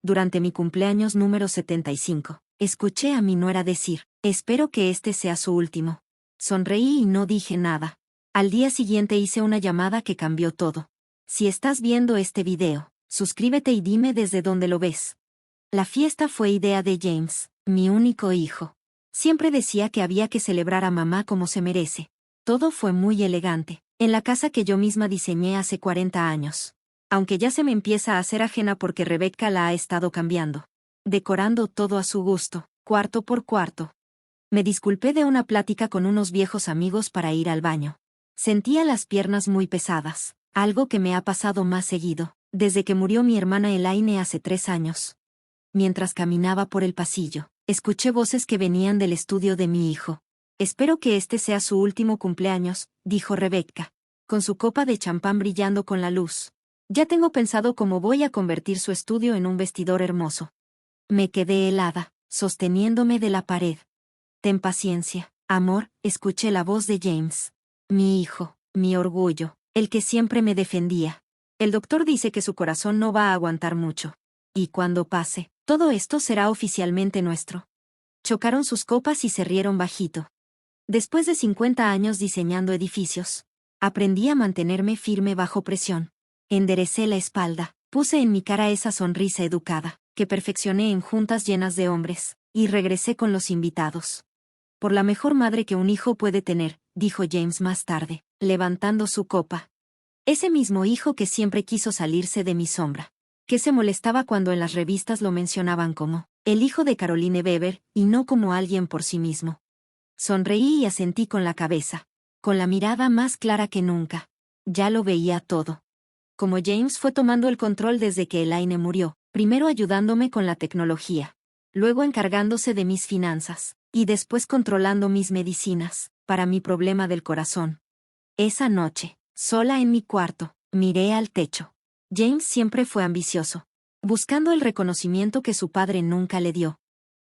Durante mi cumpleaños número 75, escuché a mi nuera decir, espero que este sea su último. Sonreí y no dije nada. Al día siguiente hice una llamada que cambió todo. Si estás viendo este video, suscríbete y dime desde dónde lo ves. La fiesta fue idea de James, mi único hijo. Siempre decía que había que celebrar a mamá como se merece. Todo fue muy elegante, en la casa que yo misma diseñé hace 40 años. Aunque ya se me empieza a hacer ajena porque Rebecca la ha estado cambiando. Decorando todo a su gusto, cuarto por cuarto. Me disculpé de una plática con unos viejos amigos para ir al baño. Sentía las piernas muy pesadas, algo que me ha pasado más seguido, desde que murió mi hermana Elaine hace 3 años. Mientras caminaba por el pasillo, escuché voces que venían del estudio de mi hijo. Espero que este sea su último cumpleaños, dijo Rebecca, con su copa de champán brillando con la luz. Ya tengo pensado cómo voy a convertir su estudio en un vestidor hermoso. Me quedé helada, sosteniéndome de la pared. Ten paciencia, amor, escuché la voz de James. Mi hijo, mi orgullo, el que siempre me defendía. El doctor dice que su corazón no va a aguantar mucho. Y cuando pase, todo esto será oficialmente nuestro. Chocaron sus copas y se rieron bajito. Después de 50 años diseñando edificios, aprendí a mantenerme firme bajo presión. Enderecé la espalda, puse en mi cara esa sonrisa educada, que perfeccioné en juntas llenas de hombres, y regresé con los invitados. Por la mejor madre que un hijo puede tener, dijo James más tarde, levantando su copa. Ese mismo hijo que siempre quiso salirse de mi sombra. Que se molestaba cuando en las revistas lo mencionaban como el hijo de Caroline Weber, y no como alguien por sí mismo. Sonreí y asentí con la cabeza, con la mirada más clara que nunca. Ya lo veía todo. Como James fue tomando el control desde que Elaine murió, primero ayudándome con la tecnología, luego encargándose de mis finanzas, y después controlando mis medicinas, para mi problema del corazón. Esa noche, sola en mi cuarto, miré al techo. James siempre fue ambicioso, buscando el reconocimiento que su padre nunca le dio.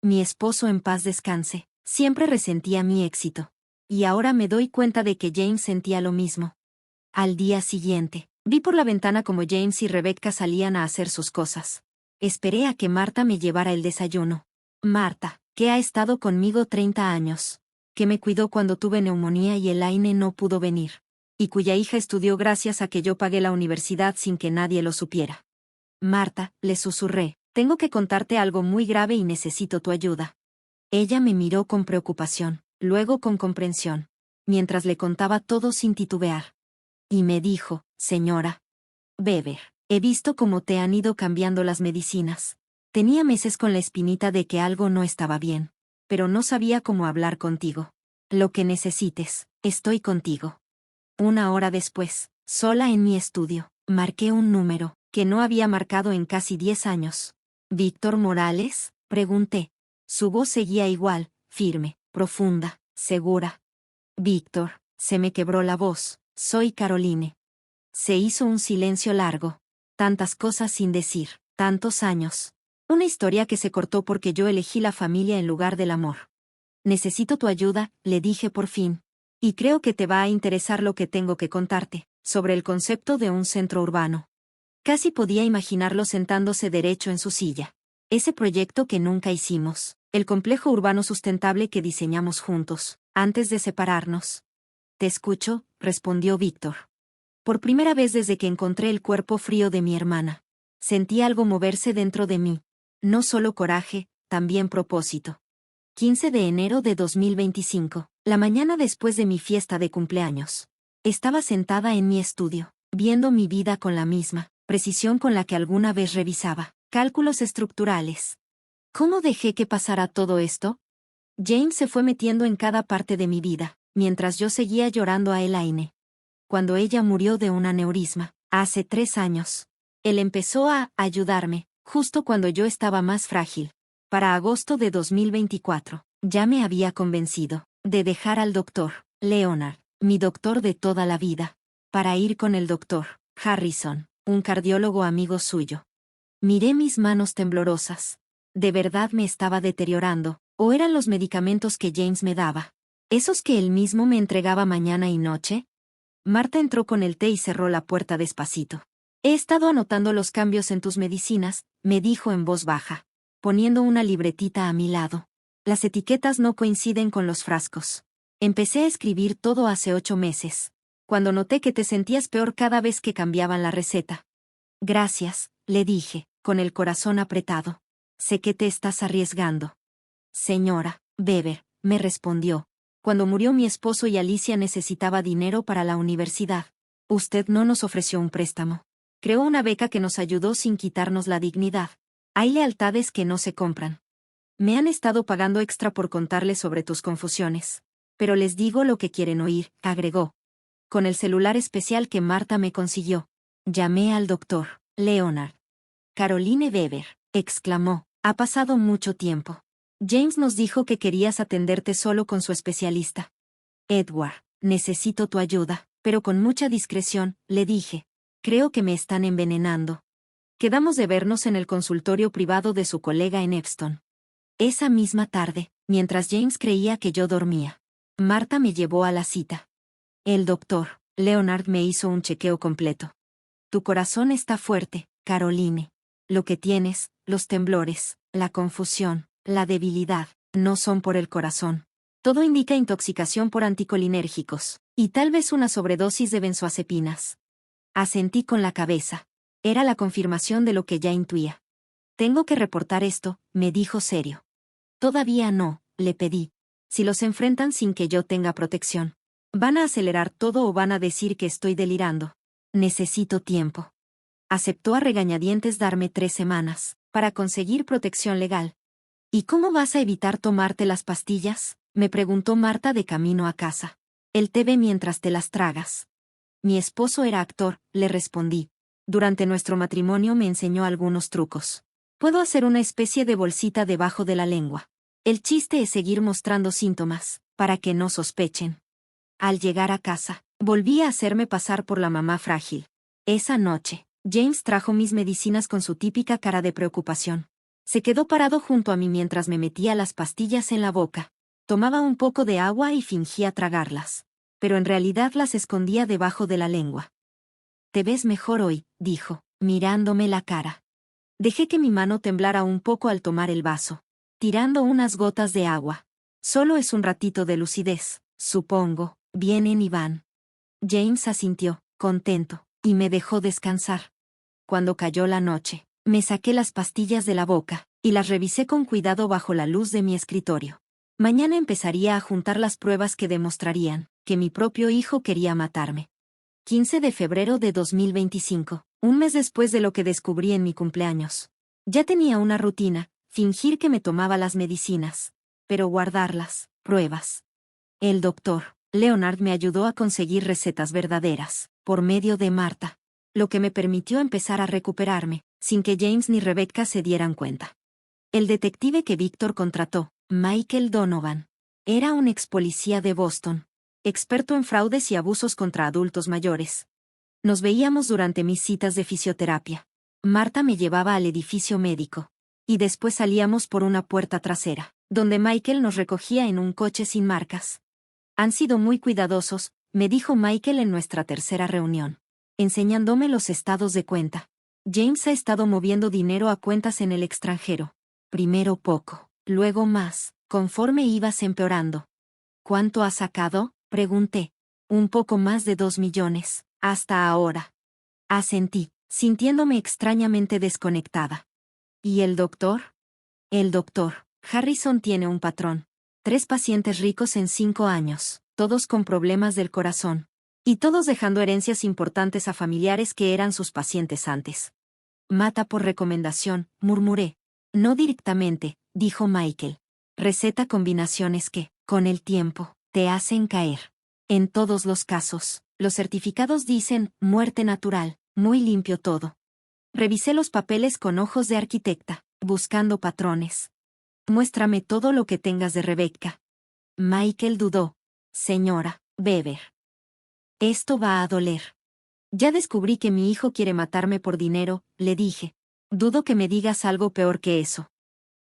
Mi esposo en paz descanse, siempre resentía mi éxito. Y ahora me doy cuenta de que James sentía lo mismo. Al día siguiente, vi por la ventana como James y Rebecca salían a hacer sus cosas. Esperé a que Marta me llevara el desayuno. Marta, que ha estado conmigo 30 años. Que me cuidó cuando tuve neumonía y Elaine no pudo venir. Y cuya hija estudió gracias a que yo pagué la universidad sin que nadie lo supiera. Marta, le susurré, tengo que contarte algo muy grave y necesito tu ayuda. Ella me miró con preocupación, luego con comprensión, mientras le contaba todo sin titubear. Y me dijo, señora Weber, he visto cómo te han ido cambiando las medicinas. Tenía meses con la espinita de que algo no estaba bien, pero no sabía cómo hablar contigo. Lo que necesites, estoy contigo. 1 hora después, sola en mi estudio, marqué un número que no había marcado en casi 10 años. ¿Víctor Morales?, pregunté. Su voz seguía igual, firme, profunda, segura. Víctor, se me quebró la voz, soy Caroline. Se hizo un silencio largo. Tantas cosas sin decir, tantos años. Una historia que se cortó porque yo elegí la familia en lugar del amor. Necesito tu ayuda, le dije por fin. Y creo que te va a interesar lo que tengo que contarte, sobre el concepto de un centro urbano. Casi podía imaginarlo sentándose derecho en su silla. Ese proyecto que nunca hicimos, el complejo urbano sustentable que diseñamos juntos, antes de separarnos. Te escucho, respondió Víctor. Por primera vez desde que encontré el cuerpo frío de mi hermana. Sentí algo moverse dentro de mí. No solo coraje, también propósito. 15 de enero de 2025, la mañana después de mi fiesta de cumpleaños. Estaba sentada en mi estudio, viendo mi vida con la misma precisión con la que alguna vez revisaba cálculos estructurales. ¿Cómo dejé que pasara todo esto? James se fue metiendo en cada parte de mi vida, mientras yo seguía llorando a Elaine. Cuando ella murió de un aneurisma, hace 3 años, él empezó a ayudarme, justo cuando yo estaba más frágil. Para agosto de 2024, ya me había convencido de dejar al doctor Leonard, mi doctor de toda la vida, para ir con el doctor Harrison, un cardiólogo amigo suyo. Miré mis manos temblorosas. ¿De verdad me estaba deteriorando, o eran los medicamentos que James me daba? ¿Esos que él mismo me entregaba mañana y noche? Marta entró con el té y cerró la puerta despacito. He estado anotando los cambios en tus medicinas, me dijo en voz baja, poniendo una libretita a mi lado. Las etiquetas no coinciden con los frascos. Empecé a escribir todo hace 8 meses, cuando noté que te sentías peor cada vez que cambiaban la receta. Gracias, le dije, con el corazón apretado. Sé que te estás arriesgando. Señora Weber, me respondió. Cuando murió mi esposo y Alicia necesitaba dinero para la universidad. Usted no nos ofreció un préstamo. Creó una beca que nos ayudó sin quitarnos la dignidad. Hay lealtades que no se compran. Me han estado pagando extra por contarles sobre tus confusiones. Pero les digo lo que quieren oír, agregó. Con el celular especial que Marta me consiguió. Llamé al doctor Leonard. Caroline Weber, exclamó. Ha pasado mucho tiempo. James nos dijo que querías atenderte solo con su especialista. Edward, necesito tu ayuda, pero con mucha discreción, le dije. Creo que me están envenenando. Quedamos de vernos en el consultorio privado de su colega en Epsom. Esa misma tarde, mientras James creía que yo dormía, Marta me llevó a la cita. El doctor Leonard me hizo un chequeo completo. Tu corazón está fuerte, Caroline. Lo que tienes, los temblores, la confusión, la debilidad, no son por el corazón. Todo indica intoxicación por anticolinérgicos, y tal vez una sobredosis de benzoazepinas. Asentí con la cabeza. Era la confirmación de lo que ya intuía. Tengo que reportar esto, me dijo serio. Todavía no, le pedí. Si los enfrentan sin que yo tenga protección, ¿van a acelerar todo o van a decir que estoy delirando? Necesito tiempo. Aceptó a regañadientes darme 3 semanas, para conseguir protección legal. ¿Y cómo vas a evitar tomarte las pastillas? Me preguntó Marta de camino a casa. El té ve mientras te las tragas. Mi esposo era actor, le respondí. Durante nuestro matrimonio me enseñó algunos trucos. Puedo hacer una especie de bolsita debajo de la lengua. El chiste es seguir mostrando síntomas, para que no sospechen. Al llegar a casa, volví a hacerme pasar por la mamá frágil. Esa noche, James trajo mis medicinas con su típica cara de preocupación. Se quedó parado junto a mí mientras me metía las pastillas en la boca. Tomaba un poco de agua y fingía tragarlas. Pero en realidad las escondía debajo de la lengua. Te ves mejor hoy, dijo, mirándome la cara. Dejé que mi mano temblara un poco al tomar el vaso, tirando unas gotas de agua. Solo es un ratito de lucidez, supongo, vienen y van. James asintió, contento, y me dejó descansar. Cuando cayó la noche, me saqué las pastillas de la boca, y las revisé con cuidado bajo la luz de mi escritorio. Mañana empezaría a juntar las pruebas que demostrarían que mi propio hijo quería matarme. 15 de febrero de 2025, un mes después de lo que descubrí en mi cumpleaños. Ya tenía una rutina, fingir que me tomaba las medicinas, pero guardarlas, pruebas. El doctor Leonard me ayudó a conseguir recetas verdaderas, por medio de Marta, lo que me permitió empezar a recuperarme, sin que James ni Rebecca se dieran cuenta. El detective que Víctor contrató, Michael Donovan, era un ex policía de Boston, experto en fraudes y abusos contra adultos mayores. Nos veíamos durante mis citas de fisioterapia. Marta me llevaba al edificio médico. Y después salíamos por una puerta trasera, donde Michael nos recogía en un coche sin marcas. Han sido muy cuidadosos, me dijo Michael en nuestra tercera reunión, enseñándome los estados de cuenta. James ha estado moviendo dinero a cuentas en el extranjero. Primero poco, luego más, conforme ibas empeorando. ¿Cuánto has sacado? Pregunté. Un poco más de 2 millones, hasta ahora. Asentí, sintiéndome extrañamente desconectada. ¿Y el doctor? El doctor Harrison tiene un patrón. 3 pacientes ricos en 5 años, todos con problemas del corazón. Y todos dejando herencias importantes a familiares que eran sus pacientes antes. Mata por recomendación, murmuré. No directamente, dijo Michael. Receta combinaciones que, con el tiempo, te hacen caer. En todos los casos, los certificados dicen, muerte natural, muy limpio todo. Revisé los papeles con ojos de arquitecta, buscando patrones. Muéstrame todo lo que tengas de Rebecca. Michael dudó. Señora Weber. Esto va a doler. Ya descubrí que mi hijo quiere matarme por dinero, le dije. Dudo que me digas algo peor que eso.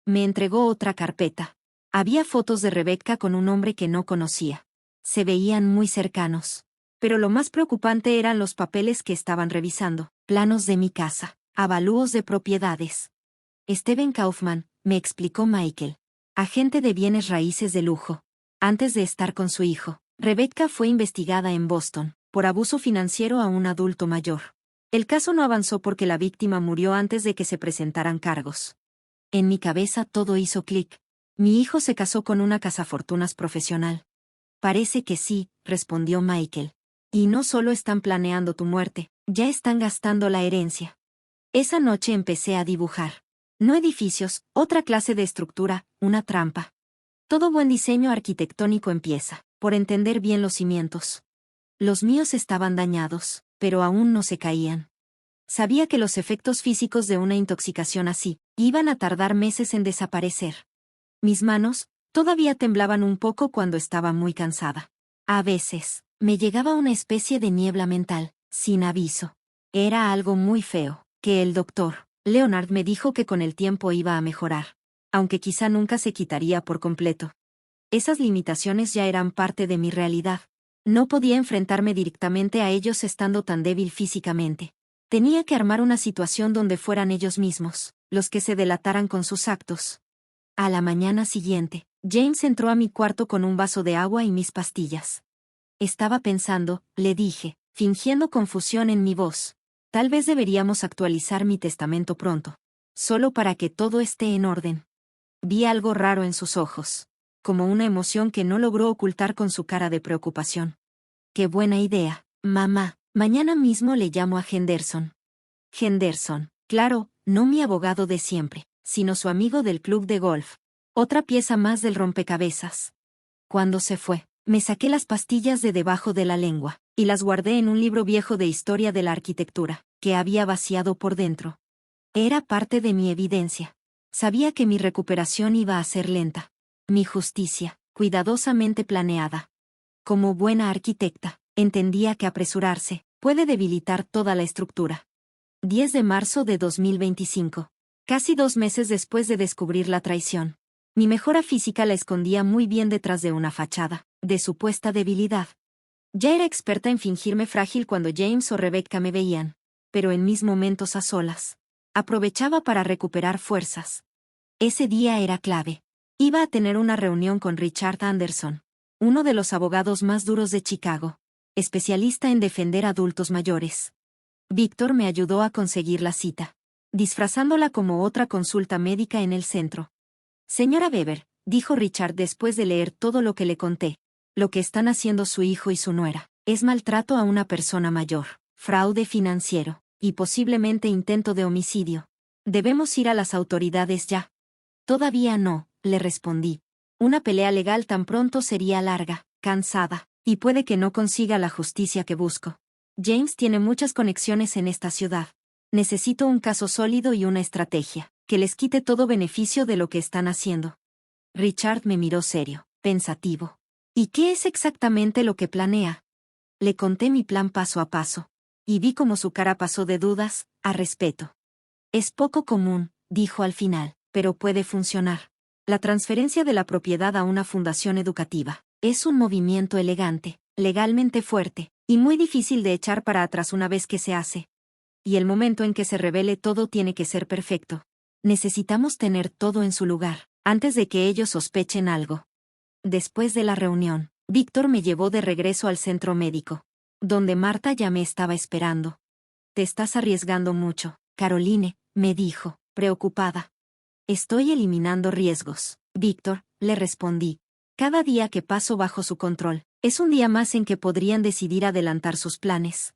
Me entregó otra carpeta. Había fotos de Rebecca con un hombre que no conocía. Se veían muy cercanos. Pero lo más preocupante eran los papeles que estaban revisando. Planos de mi casa. Avalúos de propiedades. Steven Kaufman, me explicó Michael. Agente de bienes raíces de lujo. Antes de estar con su hijo, Rebecca fue investigada en Boston por abuso financiero a un adulto mayor. El caso no avanzó porque la víctima murió antes de que se presentaran cargos. En mi cabeza todo hizo clic. Mi hijo se casó con una cazafortunas profesional. Parece que sí, respondió Michael. Y no solo están planeando tu muerte, ya están gastando la herencia. Esa noche empecé a dibujar. No edificios, otra clase de estructura, una trampa. Todo buen diseño arquitectónico empieza por entender bien los cimientos. Los míos estaban dañados, pero aún no se caían. Sabía que los efectos físicos de una intoxicación así iban a tardar meses en desaparecer. Mis manos todavía temblaban un poco cuando estaba muy cansada. A veces, me llegaba una especie de niebla mental, sin aviso. Era algo muy feo, que el doctor Leonard me dijo que con el tiempo iba a mejorar, aunque quizá nunca se quitaría por completo. Esas limitaciones ya eran parte de mi realidad. No podía enfrentarme directamente a ellos estando tan débil físicamente. Tenía que armar una situación donde fueran ellos mismos los que se delataran con sus actos. A la mañana siguiente, James entró a mi cuarto con un vaso de agua y mis pastillas. Estaba pensando, le dije, fingiendo confusión en mi voz. Tal vez deberíamos actualizar mi testamento pronto. Solo para que todo esté en orden. Vi algo raro en sus ojos. Como una emoción que no logró ocultar con su cara de preocupación. Qué buena idea, mamá. Mañana mismo le llamo a Henderson. Henderson, claro, no mi abogado de siempre, sino su amigo del club de golf. Otra pieza más del rompecabezas. Cuando se fue, me saqué las pastillas de debajo de la lengua, y las guardé en un libro viejo de historia de la arquitectura, que había vaciado por dentro. Era parte de mi evidencia. Sabía que mi recuperación iba a ser lenta. Mi justicia, cuidadosamente planeada. Como buena arquitecta, entendía que apresurarse puede debilitar toda la estructura. 10 de marzo de 2025. Casi 2 meses después de descubrir la traición. Mi mejora física la escondía muy bien detrás de una fachada de supuesta debilidad. Ya era experta en fingirme frágil cuando James o Rebecca me veían, pero en mis momentos a solas, aprovechaba para recuperar fuerzas. Ese día era clave. Iba a tener una reunión con Richard Anderson, uno de los abogados más duros de Chicago, especialista en defender adultos mayores. Víctor me ayudó a conseguir la cita, disfrazándola como otra consulta médica en el centro. Señora Weber, dijo Richard después de leer todo lo que le conté, lo que están haciendo su hijo y su nuera, es maltrato a una persona mayor, fraude financiero, y posiblemente intento de homicidio. Debemos ir a las autoridades ya. Todavía no, le respondí. Una pelea legal tan pronto sería larga, cansada, y puede que no consiga la justicia que busco. James tiene muchas conexiones en esta ciudad. Necesito un caso sólido y una estrategia que les quite todo beneficio de lo que están haciendo. Richard me miró serio, pensativo. ¿Y qué es exactamente lo que planea? Le conté mi plan paso a paso, y vi cómo su cara pasó de dudas a respeto. Es poco común, dijo al final, pero puede funcionar. La transferencia de la propiedad a una fundación educativa es un movimiento elegante, legalmente fuerte, y muy difícil de echar para atrás una vez que se hace. Y el momento en que se revele todo tiene que ser perfecto. Necesitamos tener todo en su lugar, antes de que ellos sospechen algo. Después de la reunión, Víctor me llevó de regreso al centro médico, donde Marta ya me estaba esperando. Te estás arriesgando mucho, Caroline, me dijo, preocupada. Estoy eliminando riesgos, Víctor, le respondí. Cada día que paso bajo su control, es un día más en que podrían decidir adelantar sus planes.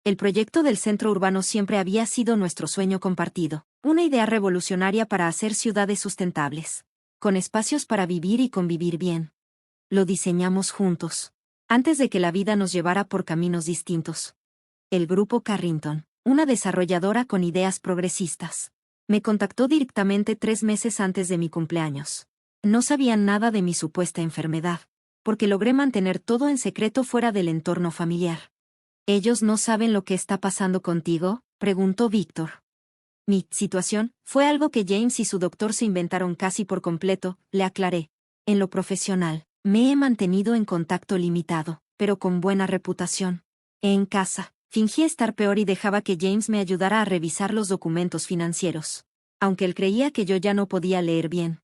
El proyecto del centro urbano siempre había sido nuestro sueño compartido, una idea revolucionaria para hacer ciudades sustentables, con espacios para vivir y convivir bien. Lo diseñamos juntos, antes de que la vida nos llevara por caminos distintos. El grupo Carrington, una desarrolladora con ideas progresistas, me contactó directamente 3 meses antes de mi cumpleaños. No sabían nada de mi supuesta enfermedad, porque logré mantener todo en secreto fuera del entorno familiar. ¿Ellos no saben lo que está pasando contigo?, preguntó Víctor. Mi situación fue algo que James y su doctor se inventaron casi por completo, le aclaré. En lo profesional, me he mantenido en contacto limitado, pero con buena reputación. En casa, Fingí estar peor y dejaba que James me ayudara a revisar los documentos financieros. Aunque él creía que yo ya no podía leer bien.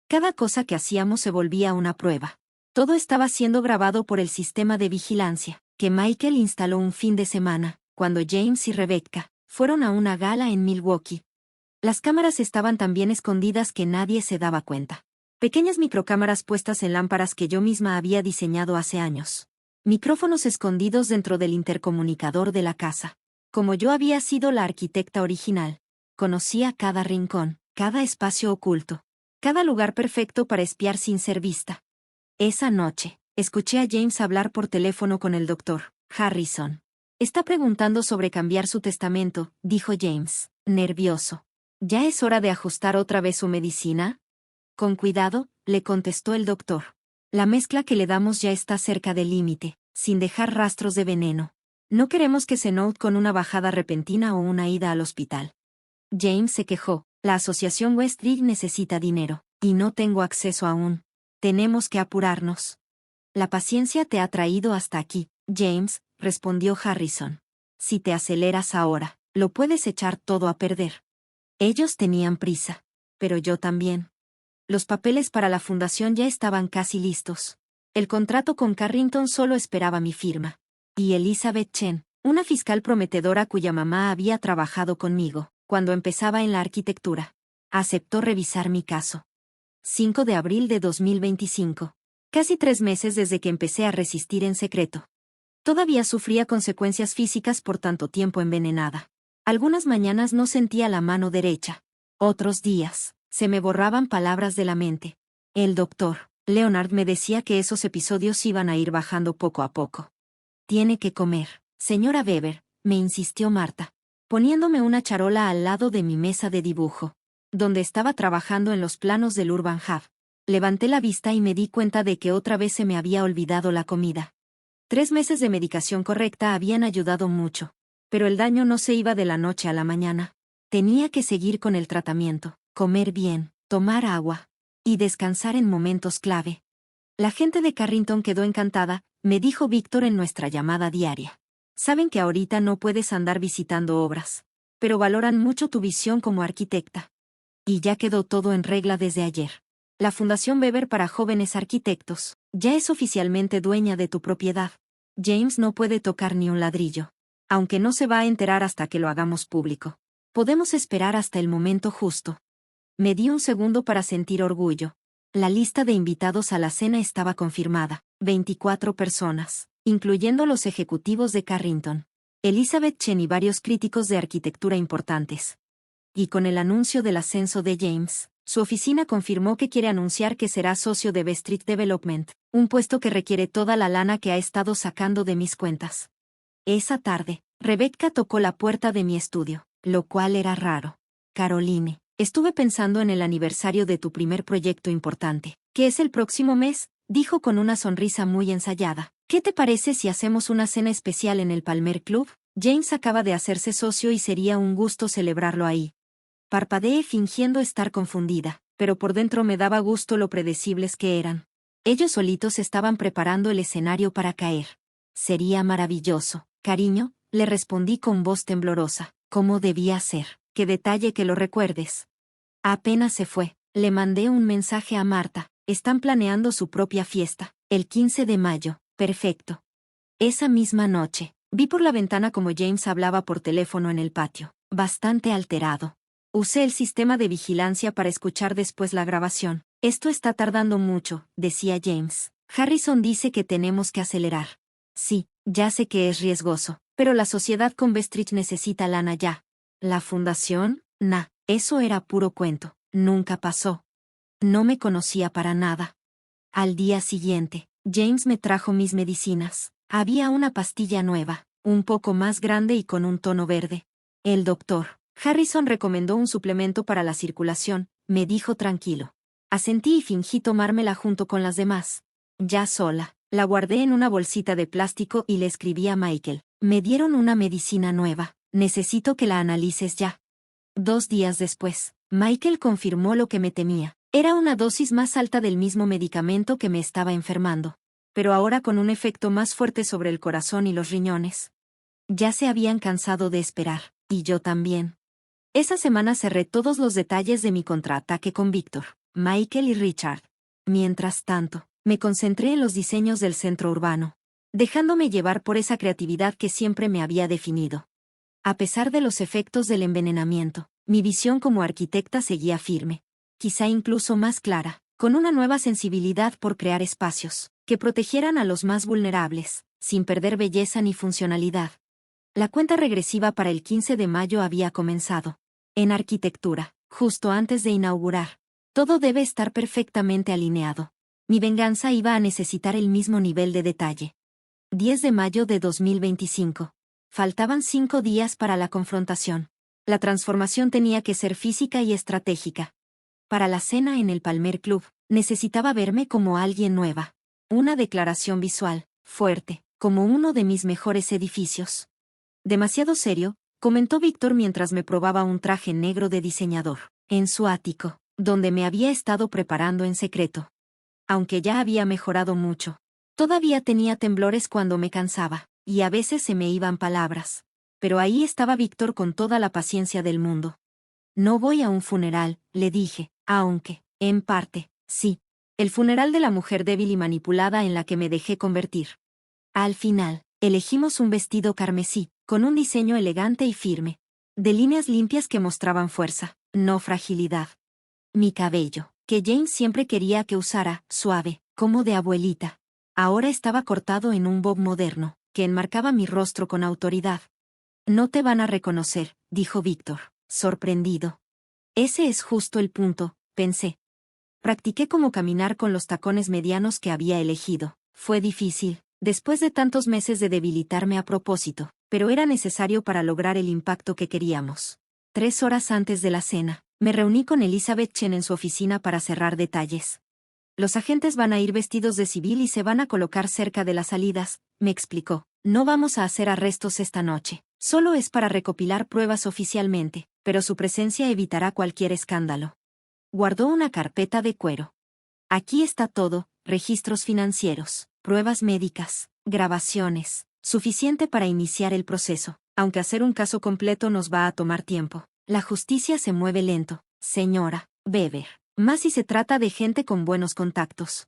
Cada cosa que hacíamos se volvía una prueba. Todo estaba siendo grabado por el sistema de vigilancia, que Michael instaló un fin de semana, cuando James y Rebecca fueron a una gala en Milwaukee. Las cámaras estaban tan bien escondidas que nadie se daba cuenta. Pequeñas microcámaras puestas en lámparas que yo misma había diseñado hace años. Micrófonos escondidos dentro del intercomunicador de la casa. Como yo había sido la arquitecta original, conocía cada rincón, cada espacio oculto, cada lugar perfecto para espiar sin ser vista. Esa noche, escuché a James hablar por teléfono con el doctor Harrison. Está preguntando sobre cambiar su testamento, dijo James, nervioso. ¿Ya es hora de ajustar otra vez su medicina? Con cuidado, le contestó el doctor. La mezcla que le damos ya está cerca del límite, sin dejar rastros de veneno. No queremos que se note con una bajada repentina o una ida al hospital. James se quejó. La asociación Westridge necesita dinero, y no tengo acceso aún. Tenemos que apurarnos. La paciencia te ha traído hasta aquí, James, respondió Harrison. Si te aceleras ahora, lo puedes echar todo a perder. Ellos tenían prisa. Pero yo también. Los papeles para la fundación ya estaban casi listos. El contrato con Carrington solo esperaba mi firma. Y Elizabeth Chen, una fiscal prometedora cuya mamá había trabajado conmigo, cuando empezaba en la arquitectura, aceptó revisar mi caso. 5 de abril de 2025. Casi 3 meses desde que empecé a resistir en secreto. Todavía sufría consecuencias físicas por tanto tiempo envenenada. Algunas mañanas no sentía la mano derecha. Otros días, se me borraban palabras de la mente. El doctor Leonard me decía que esos episodios iban a ir bajando poco a poco. Tiene que comer, señora Weber, me insistió Marta, poniéndome una charola al lado de mi mesa de dibujo, donde estaba trabajando en los planos del Urban Hub. Levanté la vista y me di cuenta de que otra vez se me había olvidado la comida. 3 meses de medicación correcta habían ayudado mucho, pero el daño no se iba de la noche a la mañana. Tenía que seguir con el tratamiento, comer bien, tomar agua y descansar en momentos clave. La gente de Carrington quedó encantada, me dijo Víctor en nuestra llamada diaria. Saben que ahorita no puedes andar visitando obras, pero valoran mucho tu visión como arquitecta. Y ya quedó todo en regla desde ayer. La Fundación Weber para Jóvenes Arquitectos ya es oficialmente dueña de tu propiedad. James no puede tocar ni un ladrillo. Aunque no se va a enterar hasta que lo hagamos público. Podemos esperar hasta el momento justo. Me di un segundo para sentir orgullo. La lista de invitados a la cena estaba confirmada. 24 personas, incluyendo los ejecutivos de Carrington, Elizabeth Chen y varios críticos de arquitectura importantes. Y con el anuncio del ascenso de James, su oficina confirmó que quiere anunciar que será socio de B Street Development, un puesto que requiere toda la lana que ha estado sacando de mis cuentas. Esa tarde, Rebecca tocó la puerta de mi estudio, lo cual era raro. Caroline, estuve pensando en el aniversario de tu primer proyecto importante, que es el próximo mes, dijo con una sonrisa muy ensayada. ¿Qué te parece si hacemos una cena especial en el Palmer Club? James acaba de hacerse socio y sería un gusto celebrarlo ahí. Parpadeé fingiendo estar confundida, pero por dentro me daba gusto lo predecibles que eran. Ellos solitos estaban preparando el escenario para caer. Sería maravilloso, cariño, le respondí con voz temblorosa. ¿Cómo debía ser? Qué detalle que lo recuerdes. Apenas se fue, le mandé un mensaje a Marta. Están planeando su propia fiesta, el 15 de mayo, perfecto. Esa misma noche, vi por la ventana como James hablaba por teléfono en el patio, bastante alterado. Usé el sistema de vigilancia para escuchar después la grabación. Esto está tardando mucho, decía James. Harrison dice que tenemos que acelerar. Sí, ya sé que es riesgoso, pero la sociedad con Bestridge necesita lana ya. ¿La fundación? Nah, eso era puro cuento, nunca pasó. No me conocía para nada. Al día siguiente, James me trajo mis medicinas. Había una pastilla nueva, un poco más grande y con un tono verde. El doctor Harrison recomendó un suplemento para la circulación, me dijo tranquilo. Asentí y fingí tomármela junto con las demás. Ya sola, la guardé en una bolsita de plástico y le escribí a Michael. Me dieron una medicina nueva, necesito que la analices ya. 2 días después, Michael confirmó lo que me temía. Era una dosis más alta del mismo medicamento que me estaba enfermando, pero ahora con un efecto más fuerte sobre el corazón y los riñones. Ya se habían cansado de esperar, y yo también. Esa semana cerré todos los detalles de mi contraataque con Víctor, Michael y Richard. Mientras tanto, me concentré en los diseños del centro urbano, dejándome llevar por esa creatividad que siempre me había definido. A pesar de los efectos del envenenamiento, mi visión como arquitecta seguía firme, quizá incluso más clara, con una nueva sensibilidad por crear espacios que protegieran a los más vulnerables, sin perder belleza ni funcionalidad. La cuenta regresiva para el 15 de mayo había comenzado. En arquitectura, justo antes de inaugurar, todo debe estar perfectamente alineado. Mi venganza iba a necesitar el mismo nivel de detalle. 10 de mayo de 2025. Faltaban 5 días para la confrontación. La transformación tenía que ser física y estratégica. Para la cena en el Palmer Club, necesitaba verme como alguien nueva. Una declaración visual, fuerte, como uno de mis mejores edificios. Demasiado serio, comentó Víctor mientras me probaba un traje negro de diseñador, en su ático, donde me había estado preparando en secreto. Aunque ya había mejorado mucho, todavía tenía temblores cuando me cansaba, y a veces se me iban palabras. Pero ahí estaba Víctor con toda la paciencia del mundo. No voy a un funeral, le dije, aunque, en parte, sí. El funeral de la mujer débil y manipulada en la que me dejé convertir. Al final, elegimos un vestido carmesí, con un diseño elegante y firme, de líneas limpias que mostraban fuerza, no fragilidad. Mi cabello, que James siempre quería que usara, suave, como de abuelita. Ahora estaba cortado en un bob moderno, que enmarcaba mi rostro con autoridad. No te van a reconocer, dijo Víctor, sorprendido. Ese es justo el punto, pensé. Practiqué cómo caminar con los tacones medianos que había elegido. Fue difícil, después de tantos meses de debilitarme a propósito, pero era necesario para lograr el impacto que queríamos. 3 horas antes de la cena, me reuní con Elizabeth Chen en su oficina para cerrar detalles. Los agentes van a ir vestidos de civil y se van a colocar cerca de las salidas, me explicó. No vamos a hacer arrestos esta noche, solo es para recopilar pruebas oficialmente, pero su presencia evitará cualquier escándalo. Guardó una carpeta de cuero. Aquí está todo, registros financieros, pruebas médicas, grabaciones, suficiente para iniciar el proceso, aunque hacer un caso completo nos va a tomar tiempo. La justicia se mueve lento, señora Weber, más si se trata de gente con buenos contactos.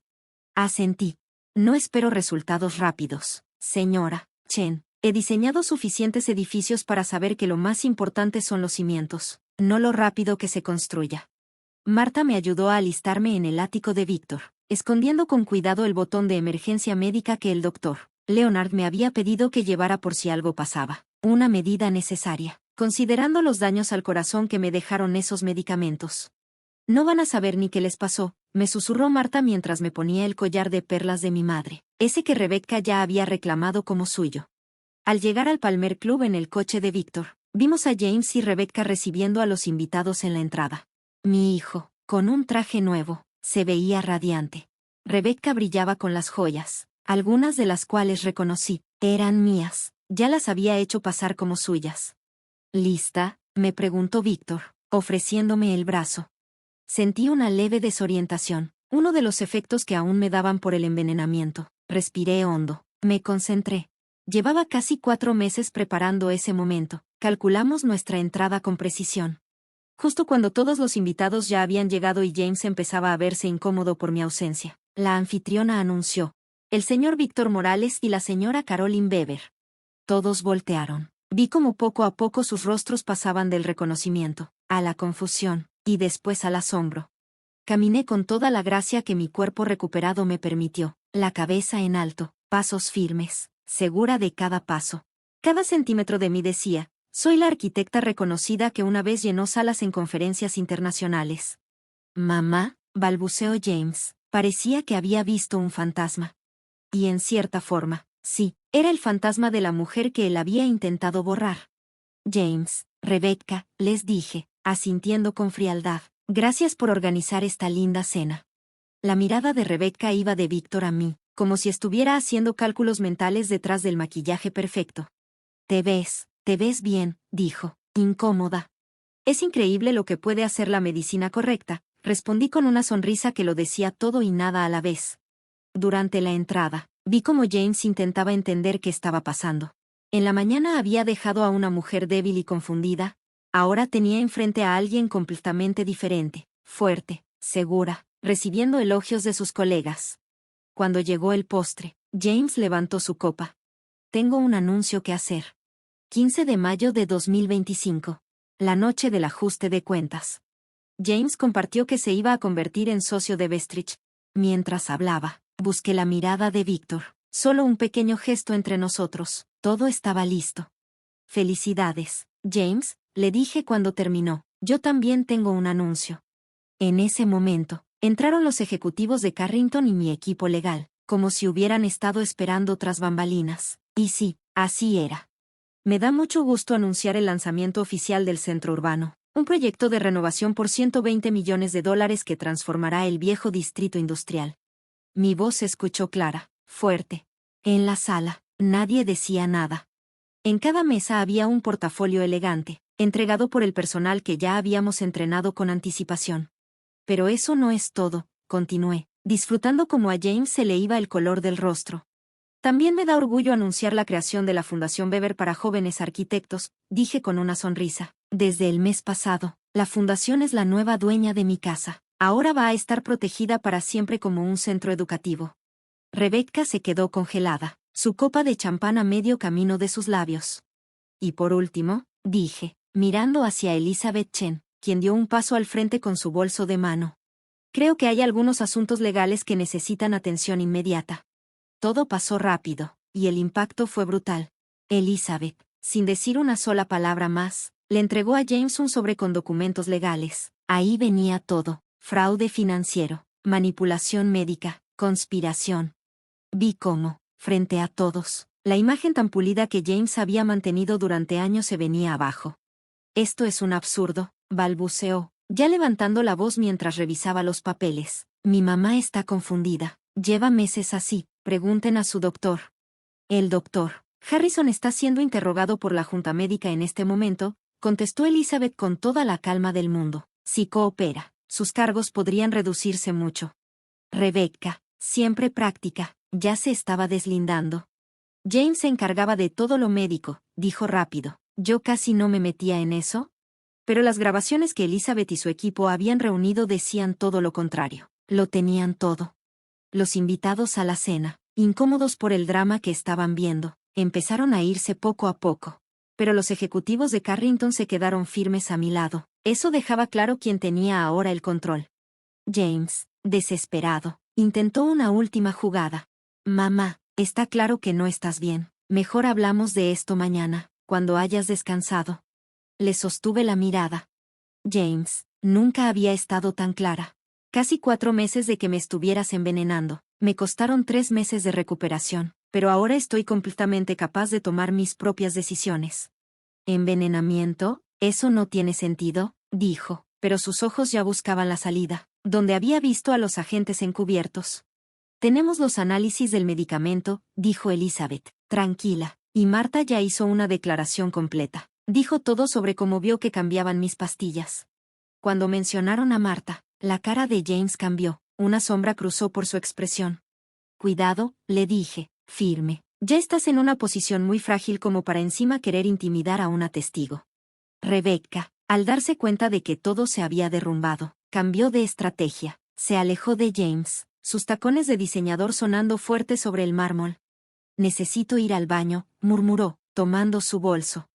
Asentí. No espero resultados rápidos, señora Chen. He diseñado suficientes edificios para saber que lo más importante son los cimientos, no lo rápido que se construya. Marta me ayudó a alistarme en el ático de Víctor, escondiendo con cuidado el botón de emergencia médica que el doctor Leonard me había pedido que llevara por si algo pasaba. Una medida necesaria, considerando los daños al corazón que me dejaron esos medicamentos. No van a saber ni qué les pasó, me susurró Marta mientras me ponía el collar de perlas de mi madre, ese que Rebecca ya había reclamado como suyo. Al llegar al Palmer Club en el coche de Víctor, vimos a James y Rebecca recibiendo a los invitados en la entrada. Mi hijo, con un traje nuevo, se veía radiante. Rebecca brillaba con las joyas, algunas de las cuales reconocí, eran mías, ya las había hecho pasar como suyas. ¿Lista?, me preguntó Víctor, ofreciéndome el brazo. Sentí una leve desorientación, uno de los efectos que aún me daban por el envenenamiento. Respiré hondo, me concentré. Llevaba casi 4 meses preparando ese momento, calculamos nuestra entrada con precisión. Justo cuando todos los invitados ya habían llegado y James empezaba a verse incómodo por mi ausencia, la anfitriona anunció: el señor Víctor Morales y la señora Caroline Weber. Todos voltearon. Vi cómo poco a poco sus rostros pasaban del reconocimiento a la confusión, y después al asombro. Caminé con toda la gracia que mi cuerpo recuperado me permitió, la cabeza en alto, pasos firmes, segura de cada paso. Cada centímetro de mí decía: soy la arquitecta reconocida que una vez llenó salas en conferencias internacionales. Mamá, balbuceó James, parecía que había visto un fantasma. Y en cierta forma, sí, era el fantasma de la mujer que él había intentado borrar. James, Rebecca, les dije, asintiendo con frialdad, gracias por organizar esta linda cena. La mirada de Rebecca iba de Víctor a mí, como si estuviera haciendo cálculos mentales detrás del maquillaje perfecto. Te ves bien, dijo, incómoda. Es increíble lo que puede hacer la medicina correcta, respondí con una sonrisa que lo decía todo y nada a la vez. Durante la entrada, vi cómo James intentaba entender qué estaba pasando. En la mañana había dejado a una mujer débil y confundida, ahora tenía enfrente a alguien completamente diferente, fuerte, segura, recibiendo elogios de sus colegas. Cuando llegó el postre, James levantó su copa. Tengo un anuncio que hacer. 15 de mayo de 2025. La noche del ajuste de cuentas. James compartió que se iba a convertir en socio de Bestridge. Mientras hablaba, busqué la mirada de Víctor. Solo un pequeño gesto entre nosotros. Todo estaba listo. Felicidades, James, le dije cuando terminó. Yo también tengo un anuncio. En ese momento, entraron los ejecutivos de Carrington y mi equipo legal, como si hubieran estado esperando tras bambalinas. Y sí, así era. Me da mucho gusto anunciar el lanzamiento oficial del Centro Urbano, un proyecto de renovación por $120 millones que transformará el viejo distrito industrial. Mi voz se escuchó clara, fuerte. En la sala, nadie decía nada. En cada mesa había un portafolio elegante, entregado por el personal que ya habíamos entrenado con anticipación. Pero eso no es todo, continué, disfrutando como a James se le iba el color del rostro. También me da orgullo anunciar la creación de la Fundación Weber para jóvenes arquitectos, dije con una sonrisa. Desde el mes pasado, la fundación es la nueva dueña de mi casa. Ahora va a estar protegida para siempre como un centro educativo. Rebecca se quedó congelada, su copa de champán a medio camino de sus labios. Y por último, dije, mirando hacia Elizabeth Chen, quien dio un paso al frente con su bolso de mano. Creo que hay algunos asuntos legales que necesitan atención inmediata. Todo pasó rápido, y el impacto fue brutal. Elizabeth, sin decir una sola palabra más, le entregó a James un sobre con documentos legales. Ahí venía todo: fraude financiero, manipulación médica, conspiración. Vi cómo, frente a todos, la imagen tan pulida que James había mantenido durante años se venía abajo. Esto es un absurdo, balbuceó, ya levantando la voz mientras revisaba los papeles. Mi mamá está confundida. Lleva meses así. Pregunten a su doctor. El doctor Harrison está siendo interrogado por la Junta Médica en este momento, contestó Elizabeth con toda la calma del mundo. Si coopera, sus cargos podrían reducirse mucho. Rebecca, siempre práctica, ya se estaba deslindando. James se encargaba de todo lo médico, dijo rápido. Yo casi no me metía en eso. Pero las grabaciones que Elizabeth y su equipo habían reunido decían todo lo contrario. Lo tenían todo. Los invitados a la cena, incómodos por el drama que estaban viendo, empezaron a irse poco a poco. Pero los ejecutivos de Carrington se quedaron firmes a mi lado. Eso dejaba claro quién tenía ahora el control. James, desesperado, intentó una última jugada. Mamá, está claro que no estás bien. Mejor hablamos de esto mañana, cuando hayas descansado. Le sostuve la mirada. James, nunca había estado tan clara. Casi 4 meses de que me estuvieras envenenando. Me costaron 3 meses de recuperación, pero ahora estoy completamente capaz de tomar mis propias decisiones. ¿Envenenamiento? Eso no tiene sentido, dijo, pero sus ojos ya buscaban la salida, donde había visto a los agentes encubiertos. Tenemos los análisis del medicamento, dijo Elizabeth, tranquila, y Marta ya hizo una declaración completa. Dijo todo sobre cómo vio que cambiaban mis pastillas. Cuando mencionaron a Marta, la cara de James cambió, una sombra cruzó por su expresión. Cuidado, le dije, firme. Ya estás en una posición muy frágil como para encima querer intimidar a una testigo. Rebecca, al darse cuenta de que todo se había derrumbado, cambió de estrategia. Se alejó de James, sus tacones de diseñador sonando fuerte sobre el mármol. Necesito ir al baño, murmuró, tomando su bolso.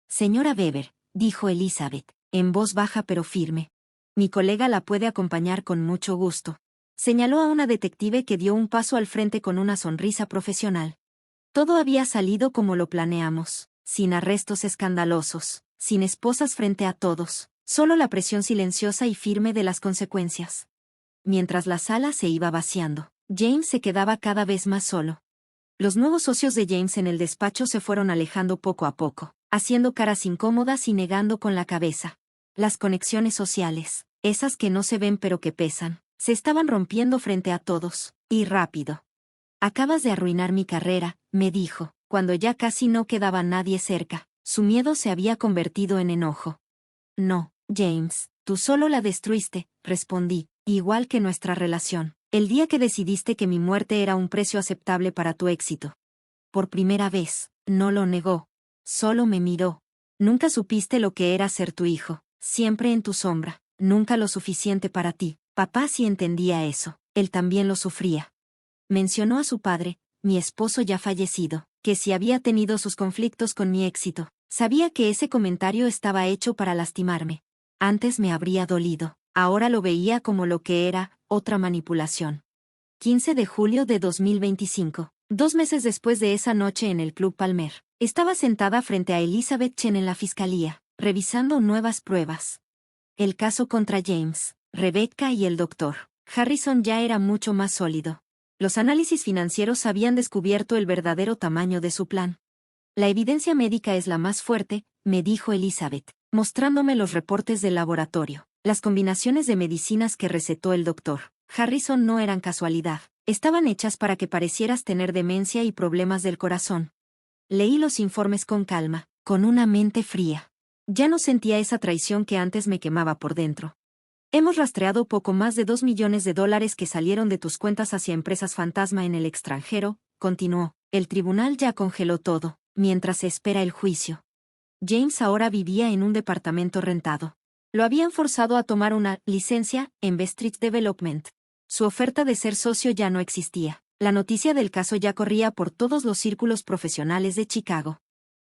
Señora Weber, dijo Elizabeth, en voz baja pero firme. Mi colega la puede acompañar con mucho gusto. Señaló a una detective que dio un paso al frente con una sonrisa profesional. Todo había salido como lo planeamos, sin arrestos escandalosos, sin esposas frente a todos, solo la presión silenciosa y firme de las consecuencias. Mientras la sala se iba vaciando, James se quedaba cada vez más solo. Los nuevos socios de James en el despacho se fueron alejando poco a poco, haciendo caras incómodas y negando con la cabeza. Las conexiones sociales, esas que no se ven pero que pesan, se estaban rompiendo frente a todos, y rápido. Acabas de arruinar mi carrera, me dijo, cuando ya casi no quedaba nadie cerca. Su miedo se había convertido en enojo. No, James, tú solo la destruiste, respondí, igual que nuestra relación, el día que decidiste que mi muerte era un precio aceptable para tu éxito. Por primera vez, No lo negó. Solo me miró. Nunca supiste lo que era ser tu hijo, siempre en tu sombra, nunca lo suficiente para ti. Papá sí entendía eso, él también lo sufría. Mencionó a su padre, mi esposo ya fallecido, que si había tenido sus conflictos con mi éxito. Sabía que ese comentario estaba hecho para lastimarme. Antes me habría dolido, ahora lo veía como lo que era, otra manipulación. 15 de julio de 2025. 2 meses después de esa noche en el Club Palmer, estaba sentada frente a Elizabeth Chen en la fiscalía, revisando nuevas pruebas. El caso contra James, Rebecca y el doctor Harrison ya era mucho más sólido. Los análisis financieros habían descubierto el verdadero tamaño de su plan. La evidencia médica es la más fuerte, me dijo Elizabeth, mostrándome los reportes del laboratorio. Las combinaciones de medicinas que recetó el doctor Harrison no eran casualidad, estaban hechas para que parecieras tener demencia y problemas del corazón. Leí los informes con calma, con una mente fría. Ya no sentía esa traición que antes me quemaba por dentro. Hemos rastreado poco más de $2 millones que salieron de tus cuentas hacia empresas fantasma en el extranjero, continuó. El tribunal ya congeló todo, mientras se espera el juicio. James ahora vivía en un departamento rentado. Lo habían forzado a tomar una licencia en Street Development. Su oferta de ser socio ya no existía. La noticia del caso ya corría por todos los círculos profesionales de Chicago.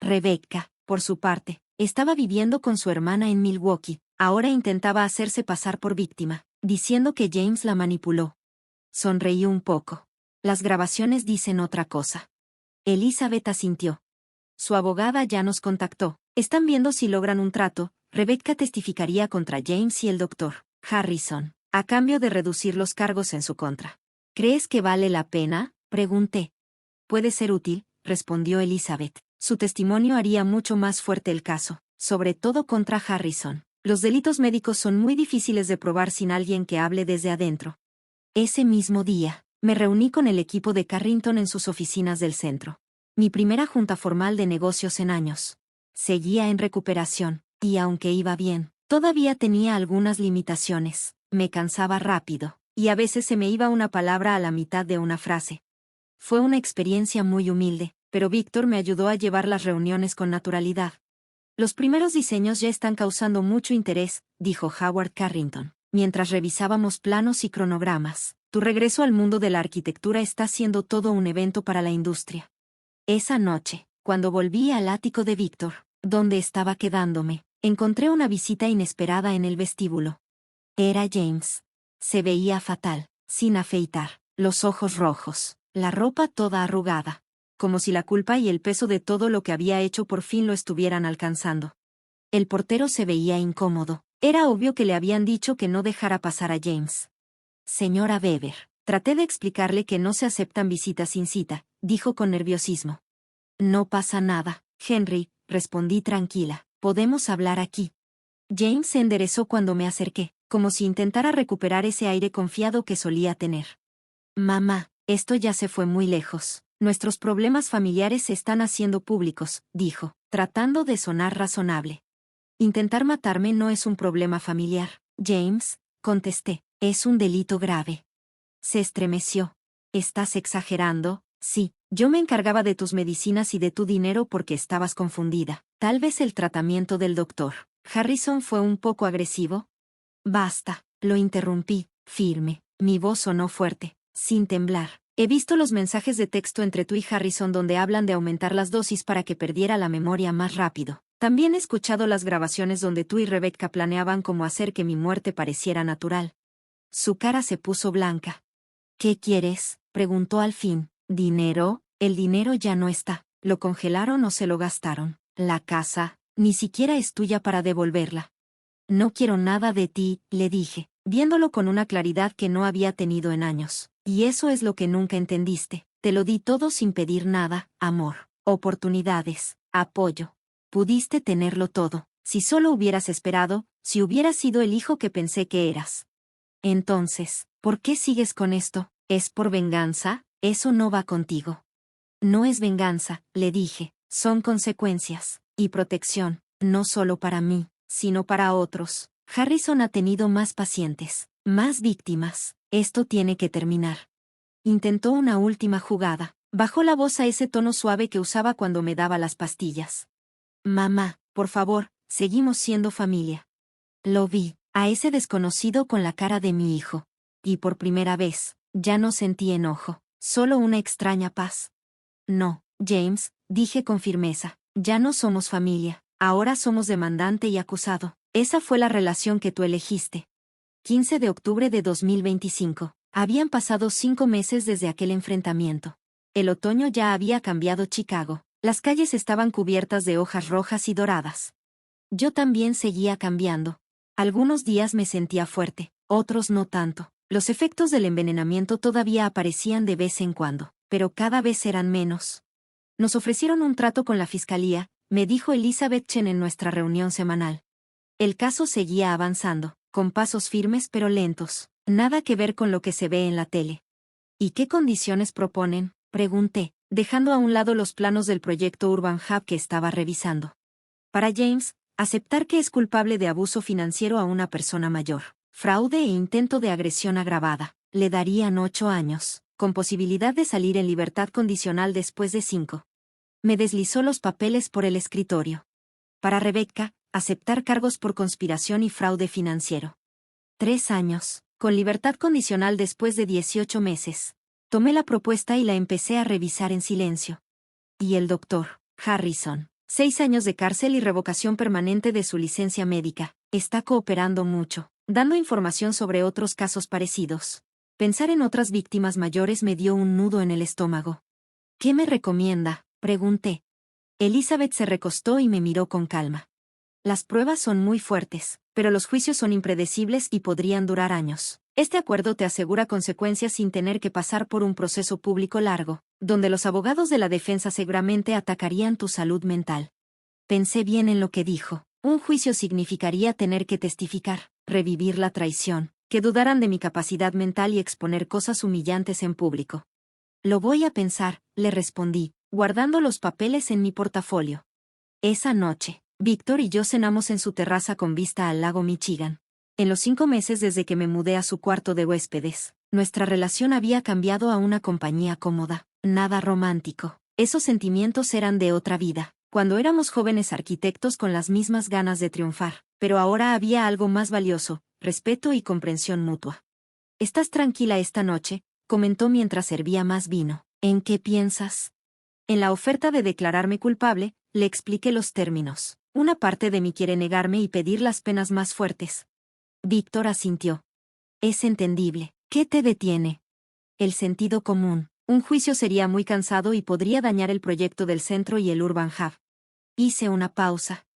Rebecca, por su parte, estaba viviendo con su hermana en Milwaukee. Ahora intentaba hacerse pasar por víctima, diciendo que James la manipuló. Sonreí un poco. Las grabaciones dicen otra cosa. Elizabeth asintió. Su abogada ya nos contactó. Están viendo si logran un trato. Rebecca testificaría contra James y el doctor Harrison, a cambio de reducir los cargos en su contra. ¿Crees que vale la pena?, pregunté. Puede ser útil, respondió Elizabeth. Su testimonio haría mucho más fuerte el caso, sobre todo contra Harrison. Los delitos médicos son muy difíciles de probar sin alguien que hable desde adentro. Ese mismo día, me reuní con el equipo de Carrington en sus oficinas del centro. Mi primera junta formal de negocios en años. Seguía en recuperación, y aunque iba bien, todavía tenía algunas limitaciones. Me cansaba rápido, y a veces se me iba una palabra a la mitad de una frase. Fue una experiencia muy humilde, pero Víctor me ayudó a llevar las reuniones con naturalidad. Los primeros diseños ya están causando mucho interés, dijo Howard Carrington, mientras revisábamos planos y cronogramas. Tu regreso al mundo de la arquitectura está siendo todo un evento para la industria. Esa noche, cuando volví al ático de Víctor, donde estaba quedándome, encontré una visita inesperada en el vestíbulo. Era James. Se veía fatal, sin afeitar, los ojos rojos, la ropa toda arrugada, como si la culpa y el peso de todo lo que había hecho por fin lo estuvieran alcanzando. El portero se veía incómodo. Era obvio que le habían dicho que no dejara pasar a James. Señora Weber, traté de explicarle que no se aceptan visitas sin cita, dijo con nerviosismo. No pasa nada, Henry, respondí tranquila. Podemos hablar aquí. James se enderezó cuando me acerqué, como si intentara recuperar ese aire confiado que solía tener. Mamá, esto ya se fue muy lejos. Nuestros problemas familiares se están haciendo públicos, dijo, tratando de sonar razonable. Intentar matarme no es un problema familiar, James, contesté, es un delito grave. Se estremeció. ¿Estás exagerando? Sí, yo me encargaba de tus medicinas y de tu dinero porque estabas confundida. Tal vez el tratamiento del doctor Harrison fue un poco agresivo. Basta, lo interrumpí, firme. Mi voz sonó fuerte, sin temblar. He visto los mensajes de texto entre tú y Harrison donde hablan de aumentar las dosis para que perdiera la memoria más rápido. También he escuchado las grabaciones donde tú y Rebecca planeaban cómo hacer que mi muerte pareciera natural. Su cara se puso blanca. ¿Qué quieres?, preguntó al fin. ¿Dinero? El dinero ya no está. ¿Lo congelaron o se lo gastaron? La casa, ni siquiera es tuya para devolverla. No quiero nada de ti, le dije, viéndolo con una claridad que no había tenido en años. Y eso es lo que nunca entendiste. Te lo di todo sin pedir nada, amor, oportunidades, apoyo. Pudiste tenerlo todo, si solo hubieras esperado, si hubieras sido el hijo que pensé que eras. Entonces, ¿por qué sigues con esto? ¿Es por venganza? Eso no va contigo. No es venganza, le dije, son consecuencias, y protección, no solo para mí, sino para otros. Harrison ha tenido más pacientes, más víctimas. Esto tiene que terminar. Intentó una última jugada. Bajó la voz a ese tono suave que usaba cuando me daba las pastillas. Mamá, por favor, seguimos siendo familia. Lo vi, a ese desconocido con la cara de mi hijo. Y por primera vez, ya no sentí enojo, solo una extraña paz. No, James, dije con firmeza, ya no somos familia, ahora somos demandante y acusado. Esa fue la relación que tú elegiste. 15 de octubre de 2025. Habían pasado 5 meses desde aquel enfrentamiento. El otoño ya había cambiado Chicago. Las calles estaban cubiertas de hojas rojas y doradas. Yo también seguía cambiando. Algunos días me sentía fuerte, otros no tanto. Los efectos del envenenamiento todavía aparecían de vez en cuando, pero cada vez eran menos. Nos ofrecieron un trato con la fiscalía, me dijo Elizabeth Chen en nuestra reunión semanal. El caso seguía avanzando, con pasos firmes pero lentos, nada que ver con lo que se ve en la tele. ¿Y qué condiciones proponen?, pregunté, dejando a un lado los planos del proyecto Urban Hub que estaba revisando. Para James, aceptar que es culpable de abuso financiero a una persona mayor, fraude e intento de agresión agravada, le darían 8 años, con posibilidad de salir en libertad condicional después de 5. Me deslizó los papeles por el escritorio. Para Rebecca, aceptar cargos por conspiración y fraude financiero. 3 años, con libertad condicional después de 18 meses. Tomé la propuesta y la empecé a revisar en silencio. Y el doctor Harrison, 6 años de cárcel y revocación permanente de su licencia médica, está cooperando mucho, dando información sobre otros casos parecidos. Pensar en otras víctimas mayores me dio un nudo en el estómago. ¿Qué me recomienda?, pregunté. Elizabeth se recostó y me miró con calma. Las pruebas son muy fuertes, pero los juicios son impredecibles y podrían durar años. Este acuerdo te asegura consecuencias sin tener que pasar por un proceso público largo, donde los abogados de la defensa seguramente atacarían tu salud mental. Pensé bien en lo que dijo. Un juicio significaría tener que testificar, revivir la traición, que dudaran de mi capacidad mental y exponer cosas humillantes en público. Lo voy a pensar, le respondí, guardando los papeles en mi portafolio. Esa noche, Víctor y yo cenamos en su terraza con vista al lago Michigan. En los 5 meses desde que me mudé a su cuarto de huéspedes, nuestra relación había cambiado a una compañía cómoda, nada romántico. Esos sentimientos eran de otra vida, cuando éramos jóvenes arquitectos con las mismas ganas de triunfar, pero ahora había algo más valioso, respeto y comprensión mutua. ¿Estás tranquila esta noche?, comentó mientras servía más vino. ¿En qué piensas? En la oferta de declararme culpable, le expliqué los términos. Una parte de mí quiere negarme y pedir las penas más fuertes. Víctor asintió. Es entendible. ¿Qué te detiene? El sentido común. Un juicio sería muy cansado y podría dañar el proyecto del centro y el Urban Hub. Hice una pausa.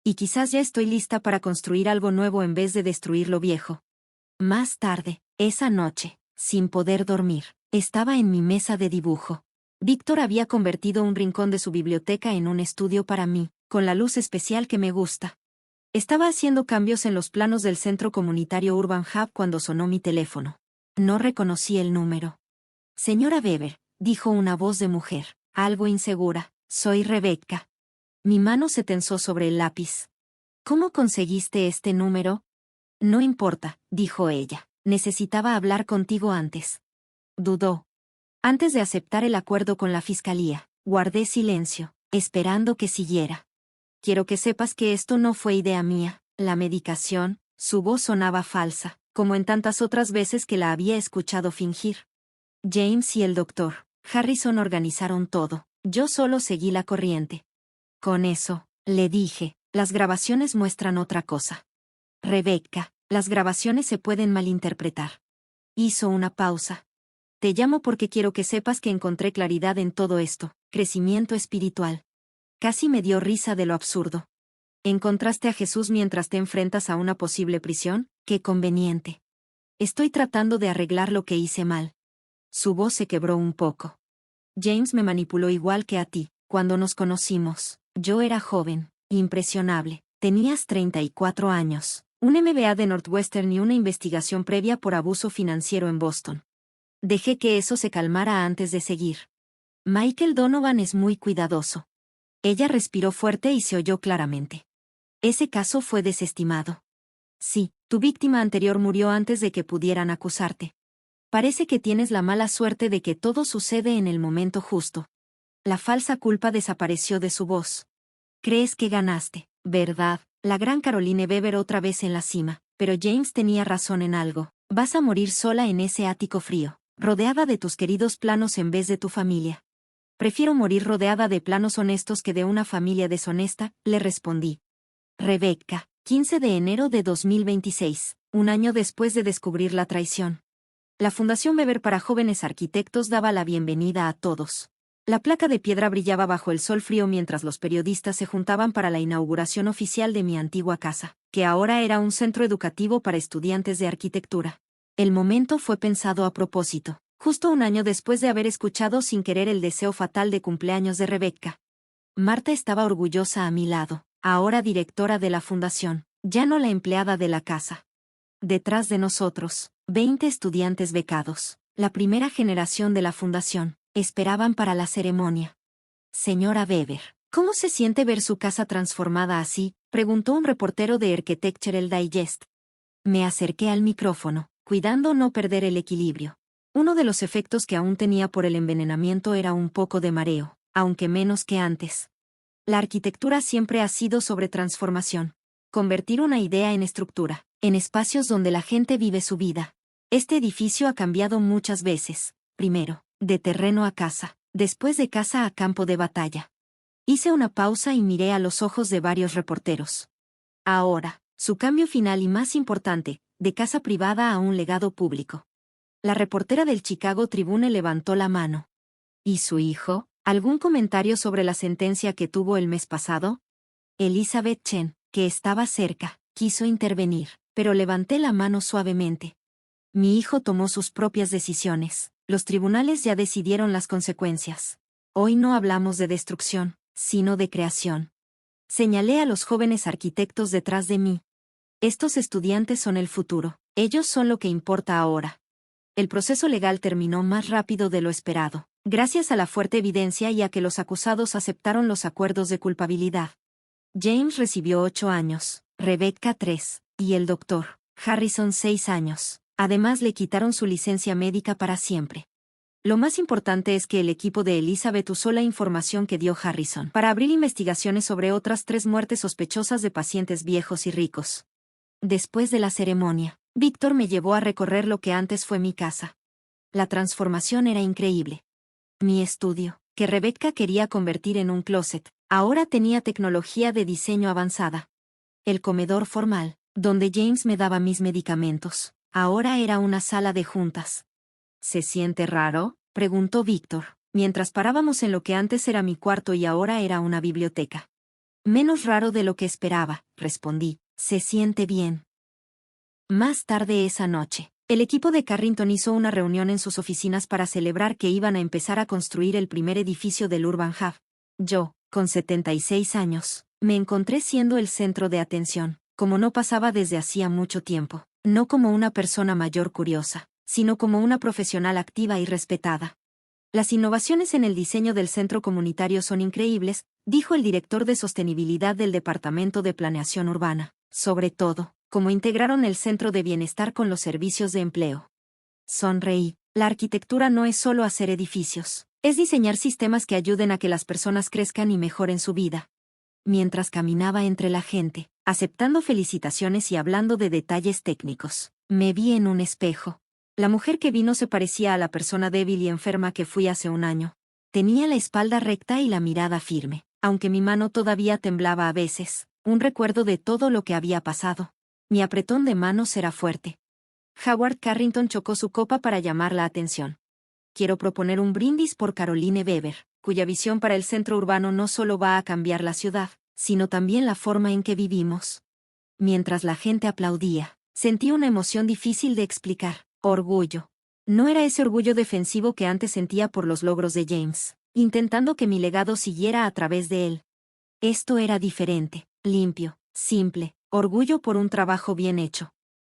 Y quizás ya estoy lista para construir algo nuevo en vez de destruir lo viejo. Más tarde, esa noche, sin poder dormir, estaba en mi mesa de dibujo. Víctor había convertido un rincón de su biblioteca en un estudio para mí, con la luz especial que me gusta. Estaba haciendo cambios en los planos del centro comunitario Urban Hub cuando sonó mi teléfono. No reconocí el número. Señora Weber, dijo una voz de mujer, algo insegura, soy Rebecca. Mi mano se tensó sobre el lápiz. ¿Cómo conseguiste este número? No importa, dijo ella, necesitaba hablar contigo antes. Dudó. Antes de aceptar el acuerdo con la fiscalía, guardé silencio, esperando que siguiera. Quiero que sepas que esto no fue idea mía. La medicación, su voz sonaba falsa, como en tantas otras veces que la había escuchado fingir. James y el doctor Harrison organizaron todo, yo solo seguí la corriente. Con eso, le dije, las grabaciones muestran otra cosa. Rebecca, las grabaciones se pueden malinterpretar. Hizo una pausa. Te llamo porque quiero que sepas que encontré claridad en todo esto, crecimiento espiritual. Casi me dio risa de lo absurdo. ¿Encontraste a Jesús mientras te enfrentas a una posible prisión? ¡Qué conveniente! Estoy tratando de arreglar lo que hice mal. Su voz se quebró un poco. James me manipuló igual que a ti, cuando nos conocimos. Yo era joven, impresionable. Tenías 34 años, un MBA de Northwestern y una investigación previa por abuso financiero en Boston. Dejé que eso se calmara antes de seguir. Michael Donovan es muy cuidadoso. Ella respiró fuerte y se oyó claramente. Ese caso fue desestimado. Sí, tu víctima anterior murió antes de que pudieran acusarte. Parece que tienes la mala suerte de que todo sucede en el momento justo. La falsa culpa desapareció de su voz. Crees que ganaste, ¿verdad? La gran Caroline Weber otra vez en la cima. Pero James tenía razón en algo. Vas a morir sola en ese ático frío, rodeada de tus queridos planos en vez de tu familia. Prefiero morir rodeada de planos honestos que de una familia deshonesta, le respondí. Rebecca, 15 de enero de 2026, un año después de descubrir la traición. La Fundación Weber para Jóvenes Arquitectos daba la bienvenida a todos. La placa de piedra brillaba bajo el sol frío mientras los periodistas se juntaban para la inauguración oficial de mi antigua casa, que ahora era un centro educativo para estudiantes de arquitectura. El momento fue pensado a propósito, justo un año después de haber escuchado sin querer el deseo fatal de cumpleaños de Rebecca. Marta estaba orgullosa a mi lado, ahora directora de la fundación, ya no la empleada de la casa. Detrás de nosotros, 20 estudiantes becados, la primera generación de la fundación, esperaban para la ceremonia. Señora Weber, ¿cómo se siente ver su casa transformada así?, preguntó un reportero de Architectural Digest. Me acerqué al micrófono, cuidando no perder el equilibrio. Uno de los efectos que aún tenía por el envenenamiento era un poco de mareo, aunque menos que antes. La arquitectura siempre ha sido sobre transformación. Convertir una idea en estructura, en espacios donde la gente vive su vida. Este edificio ha cambiado muchas veces. Primero, de terreno a casa, después de casa a campo de batalla. Hice una pausa y miré a los ojos de varios reporteros. Ahora, su cambio final y más importante, de casa privada a un legado público. La reportera del Chicago Tribune levantó la mano. ¿Y su hijo? ¿Algún comentario sobre la sentencia que tuvo el mes pasado? Elizabeth Chen, que estaba cerca, quiso intervenir, pero levanté la mano suavemente. Mi hijo tomó sus propias decisiones. Los tribunales ya decidieron las consecuencias. Hoy no hablamos de destrucción, sino de creación. Señalé a los jóvenes arquitectos detrás de mí. Estos estudiantes son el futuro. Ellos son lo que importa ahora. El proceso legal terminó más rápido de lo esperado, gracias a la fuerte evidencia y a que los acusados aceptaron los acuerdos de culpabilidad. James recibió 8 años, Rebecca 3, y el doctor Harrison 6 años. Además le quitaron su licencia médica para siempre. Lo más importante es que el equipo de Elizabeth usó la información que dio Harrison para abrir investigaciones sobre otras 3 muertes sospechosas de pacientes viejos y ricos. Después de la ceremonia, Víctor me llevó a recorrer lo que antes fue mi casa. La transformación era increíble. Mi estudio, que Rebecca quería convertir en un closet, ahora tenía tecnología de diseño avanzada. El comedor formal, donde James me daba mis medicamentos, ahora era una sala de juntas. ¿Se siente raro?, preguntó Víctor, mientras parábamos en lo que antes era mi cuarto y ahora era una biblioteca. Menos raro de lo que esperaba, respondí. Se siente bien. Más tarde esa noche, el equipo de Carrington hizo una reunión en sus oficinas para celebrar que iban a empezar a construir el primer edificio del Urban Hub. Yo, con 76 años, me encontré siendo el centro de atención, como no pasaba desde hacía mucho tiempo, no como una persona mayor curiosa, sino como una profesional activa y respetada. Las innovaciones en el diseño del centro comunitario son increíbles, dijo el director de sostenibilidad del Departamento de Planeación Urbana, sobre todo, cómo integraron el centro de bienestar con los servicios de empleo. Sonreí. La arquitectura no es solo hacer edificios, es diseñar sistemas que ayuden a que las personas crezcan y mejoren su vida. Mientras caminaba entre la gente, aceptando felicitaciones y hablando de detalles técnicos, me vi en un espejo. La mujer que vi no se parecía a la persona débil y enferma que fui hace un año. Tenía la espalda recta y la mirada firme, aunque mi mano todavía temblaba a veces, un recuerdo de todo lo que había pasado. Mi apretón de manos era fuerte. Howard Carrington chocó su copa para llamar la atención. Quiero proponer un brindis por Caroline Weber, cuya visión para el centro urbano no solo va a cambiar la ciudad, sino también la forma en que vivimos. Mientras la gente aplaudía, sentí una emoción difícil de explicar. Orgullo. No era ese orgullo defensivo que antes sentía por los logros de James, intentando que mi legado siguiera a través de él. Esto era diferente, limpio, simple, orgullo por un trabajo bien hecho.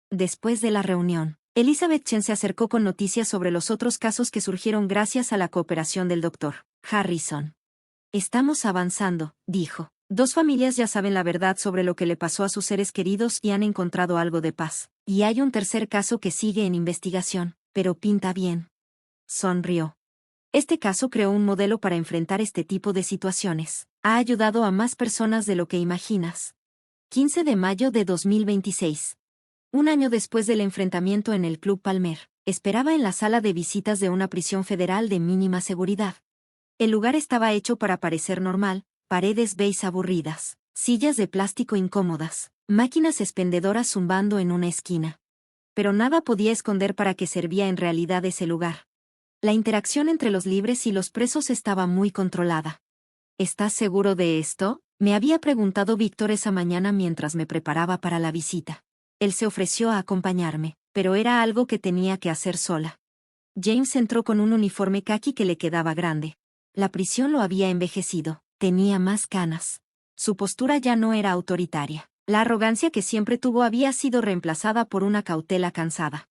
Después de la reunión, Elizabeth Chen se acercó con noticias sobre los otros casos que surgieron gracias a la cooperación del Dr. Harrison. Estamos avanzando, dijo. 2 familias ya saben la verdad sobre lo que le pasó a sus seres queridos y han encontrado algo de paz. Y hay un tercer caso que sigue en investigación. pero pinta bien. Sonrió. Este caso creó un modelo para enfrentar este tipo de situaciones. Ha ayudado a más personas de lo que imaginas. 15 de mayo de 2026. Un año después del enfrentamiento en el Club Palmer, esperaba en la sala de visitas de una prisión federal de mínima seguridad. El lugar estaba hecho para parecer normal, paredes beige aburridas, sillas de plástico incómodas, máquinas expendedoras zumbando en una esquina. Pero nada podía esconder para qué servía en realidad ese lugar. La interacción entre los libres y los presos estaba muy controlada. ¿Estás seguro de esto?, me había preguntado Víctor esa mañana mientras me preparaba para la visita. Él se ofreció a acompañarme, pero era algo que tenía que hacer sola. James entró con un uniforme caqui que le quedaba grande. La prisión lo había envejecido, tenía más canas. Su postura ya no era autoritaria. La arrogancia que siempre tuvo había sido reemplazada por una cautela cansada.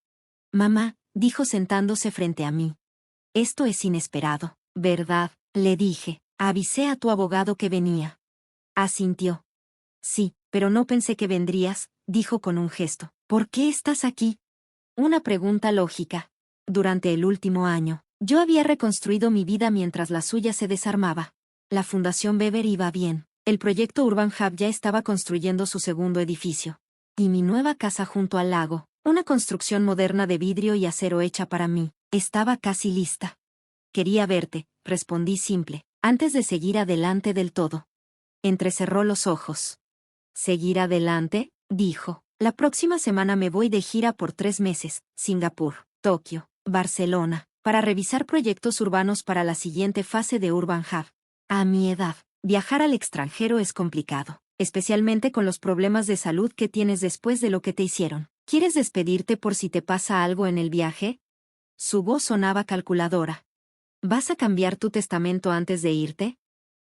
Mamá, dijo sentándose frente a mí. Esto es inesperado, ¿verdad?, le dije. Avisé a tu abogado que venía. Asintió. Sí, pero no pensé que vendrías, dijo con un gesto. ¿Por qué estás aquí? Una pregunta lógica. Durante el último año, yo había reconstruido mi vida mientras la suya se desarmaba. La Fundación Weber iba bien. El proyecto Urban Hub ya estaba construyendo su segundo edificio. Y mi nueva casa junto al lago, una construcción moderna de vidrio y acero hecha para mí, estaba casi lista. Quería verte, respondí simple, antes de seguir adelante del todo. Entrecerró los ojos. ¿Seguir adelante?, dijo. La próxima semana me voy de gira por 3 meses, Singapur, Tokio, Barcelona, para revisar proyectos urbanos para la siguiente fase de Urban Hub. A mi edad, viajar al extranjero es complicado, especialmente con los problemas de salud que tienes después de lo que te hicieron. ¿Quieres despedirte por si te pasa algo en el viaje? Su voz sonaba calculadora. ¿Vas a cambiar tu testamento antes de irte?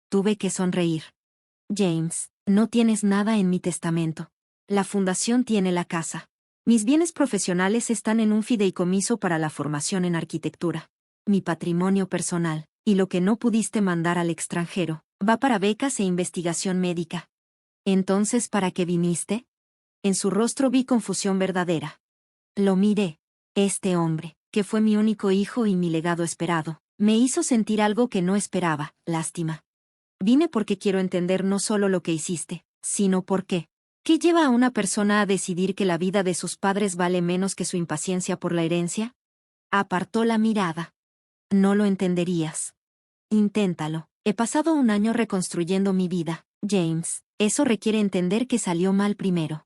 Tuve que sonreír. James, no tienes nada en mi testamento. La fundación tiene la casa. Mis bienes profesionales están en un fideicomiso para la formación en arquitectura. Mi patrimonio personal, y lo que no pudiste mandar al extranjero, va para becas e investigación médica. ¿Entonces para qué viniste? En su rostro vi confusión verdadera. Lo miré. Este hombre, que fue mi único hijo y mi legado esperado, me hizo sentir algo que no esperaba, lástima. Vine porque quiero entender no solo lo que hiciste, sino por qué. ¿Qué lleva a una persona a decidir que la vida de sus padres vale menos que su impaciencia por la herencia? Apartó la mirada. No lo entenderías. Inténtalo. He pasado un año reconstruyendo mi vida, James. Eso requiere entender que salió mal primero.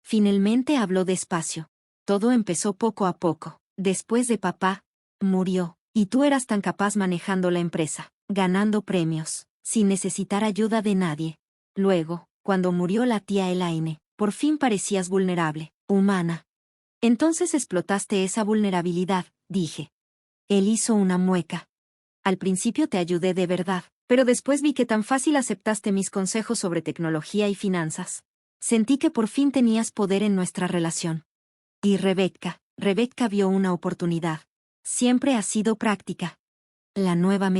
Finalmente habló despacio. Todo empezó poco a poco. Después de papá, murió, y tú eras tan capaz manejando la empresa, ganando premios, sin necesitar ayuda de nadie. Luego, cuando murió la tía Elaine, por fin parecías vulnerable, humana. Entonces explotaste esa vulnerabilidad, dije. Él hizo una mueca. Al principio te ayudé de verdad, pero después vi que tan fácil aceptaste mis consejos sobre tecnología y finanzas. Sentí que por fin tenías poder en nuestra relación. Y Rebecca vio una oportunidad. Siempre ha sido práctica. La nueva